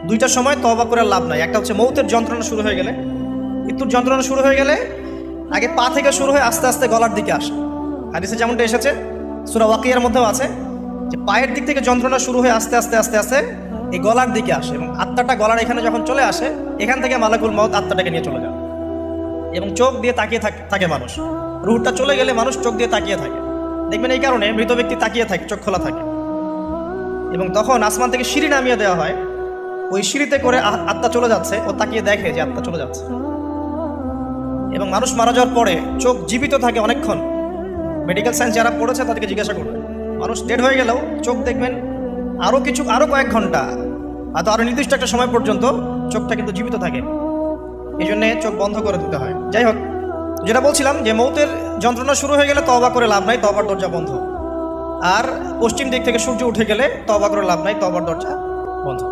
দুইটার সময় তওবা করে লাভ নাই। একটা হচ্ছে মৌতের যন্ত্রণা শুরু হয়ে গেলে, মৃত্যুর যন্ত্রণা শুরু হয়ে গেলে আগে পা থেকে শুরু হয়ে আস্তে আস্তে গলার দিকে আসে। হাদিসে যেমনটা এসেছে, সূরা ওয়াকিয়ার মধ্যেও আছে যে পায়ের দিক থেকে যন্ত্রণা শুরু হয়ে আস্তে আস্তে আস্তে আস্তে এই গলার দিকে আসে, এবং আত্মাটা গলার এখানে যখন চলে আসে, এখান থেকে মালাকুল মউত আত্মাটাকে নিয়ে চলে যায়। এবং চোখ দিয়ে তাকিয়ে থাকে মানুষ, রুহটা চলে গেলে মানুষ চোখ দিয়ে তাকিয়ে থাকে। দেখবেন এই কারণে মৃত ব্যক্তি তাকিয়ে থাকে, চোখ খোলা থাকে। এবং তখন আসমান থেকে সিঁড়ি নামিয়ে দেওয়া হয়, ওই সিঁড়িতে করে আত্মা চলে যাচ্ছে, ও তাকিয়ে দেখে যে আত্মা চলে যাচ্ছে। এবং মানুষ মারা যাওয়ার পরে চোখ জীবিত থাকে অনেকক্ষণ। মেডিকেল সায়েন্স যারা পড়েছে তাদেরকে জিজ্ঞাসা করবে, মানুষ ডেড হয়ে গেলেও চোখ দেখবেন আরও কয়েক ঘন্টা, হয়তো আরও নির্দিষ্ট একটা সময় পর্যন্ত চোখটা কিন্তু জীবিত থাকে। এই জন্যে চোখ বন্ধ করে দিতে হয়। যাই হোক, যেটা বলছিলাম যে মৌতের যন্ত্রণা শুরু হয়ে গেলে তওবা করে লাভ নাই, তওবার দরজা বন্ধ। আর পশ্চিম দিক থেকে সূর্য উঠে গেলে তওবা করে লাভ নাই, তওবার দরজা বন্ধ।